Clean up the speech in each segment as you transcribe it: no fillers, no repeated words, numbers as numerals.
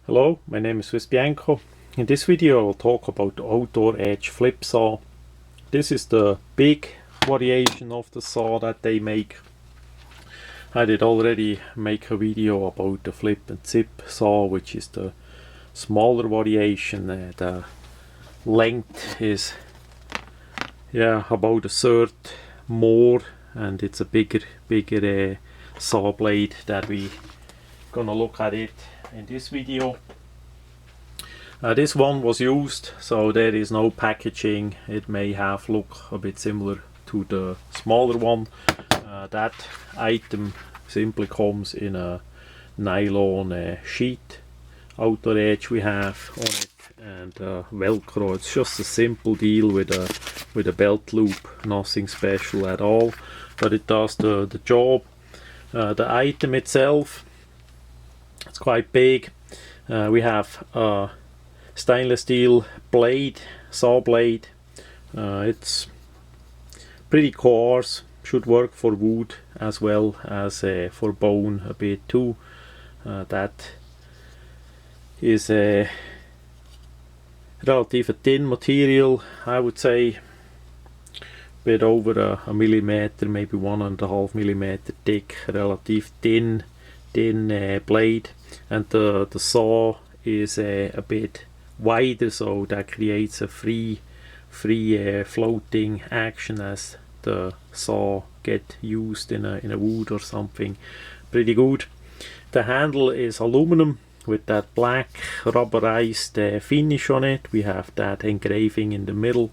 Hello, my name is swissbianco. In this video I will talk about the outdoor edge flip saw. This is the big variation of the saw that they make. I did already make a video about the flip and zip saw, which is the smaller variation. The length is about a third more, and it's a bigger saw blade that we gonna look at it in this video. This one was used, so there is no packaging. It may have look a bit similar to the smaller one. That item simply comes in a nylon sheet. Outdoor edge we have on it, and Velcro. It's just a simple deal with a belt loop, nothing special at all, but it does the job. The item itself, it's quite big. We have a stainless steel blade, saw blade. It's pretty coarse, should work for wood as well as for bone a bit too. That is a relatively thin material, I would say, bit over a millimeter, maybe 1.5 millimeter thick, relative thin blade, and the saw is a bit wider, so that creates a free floating action as the saw get used in a wood or something. Pretty good. The handle is aluminum with that black rubberized finish on it. We have that engraving in the middle.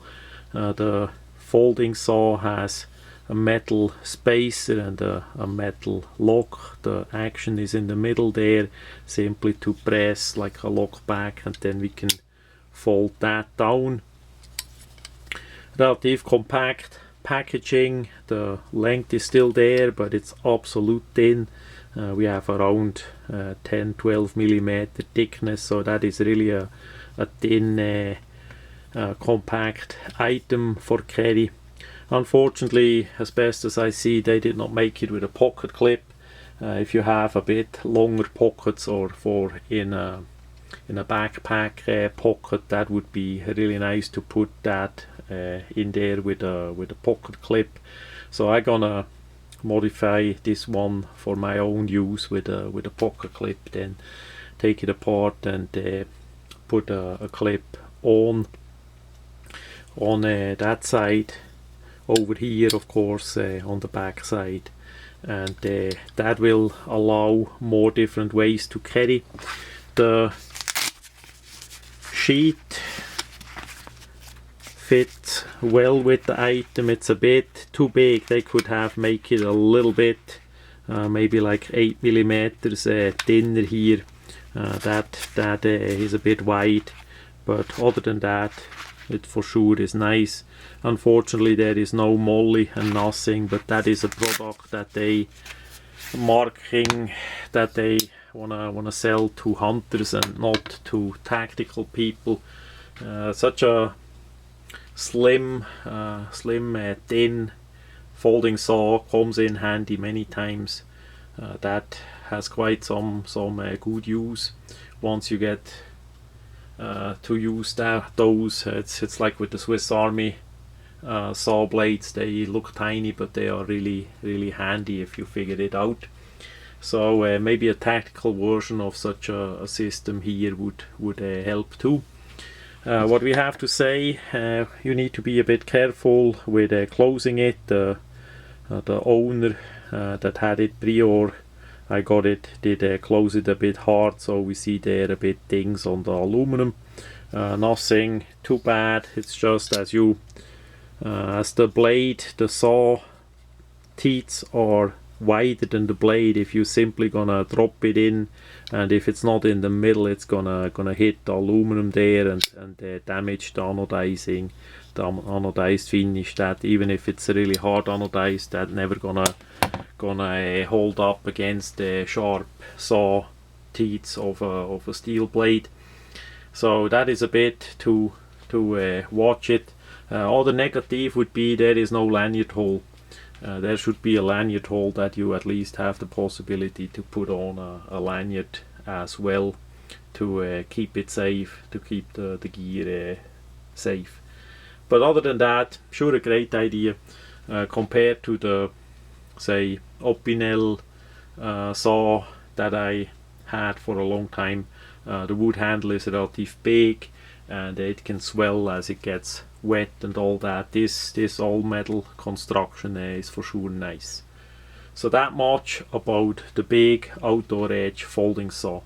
The folding saw has a metal spacer and a metal lock. The action is in the middle there, simply to press like a lock back, and then we can fold that down. Relative compact packaging. The length is still there, but it's absolute thin. We have around 10-12 millimeter thickness, so that is really a thin compact item for carry. Unfortunately, as best as I see, they did not make it with a pocket clip. If you have a bit longer pockets, or for in a backpack pocket, that would be really nice to put that in there with a pocket clip. So I'm gonna modify this one for my own use with a pocket clip, then take it apart and put a clip on that side. Over here, of course, on the back side, and that will allow more different ways to carry. The sheet fits well with the item. It's a bit too big. They could have make it a little bit, maybe like 8 millimeters thinner here. That is a bit wide, but other than that, it for sure is nice. Unfortunately, there is no molly and nothing, but that is a product that they marking that they wanna sell to hunters and not to tactical people. Such a slim thin folding saw comes in handy many times. That has quite some good use once you get to use those. It's like with the Swiss Army saw blades. They look tiny, but they are really handy if you figure it out. So maybe a tactical version of such a system here would help too. What we have to say, you need to be a bit careful with closing it. The owner that had it pre-or, I got it, did close it a bit hard, so we see there a bit things on the aluminum. Nothing too bad. It's just as the blade, the saw teeth are wider than the blade. If you simply gonna drop it in, and if it's not in the middle, it's gonna hit the aluminum there and damage the anodized finish. That even if it's really hard anodized, that never gonna hold up against the sharp saw teeth of a steel blade. So that is a bit to watch it. Other negative would be there is no lanyard hole. There should be a lanyard hole that you at least have the possibility to put on a lanyard as well. to keep it safe, to keep the gear safe. But other than that, sure, a great idea compared to the, say, Opinel saw that I had for a long time. The wood handle is relatively big and it can swell as it gets wet and all that. This all metal construction is for sure nice. So that much about the big outdoor edge folding saw.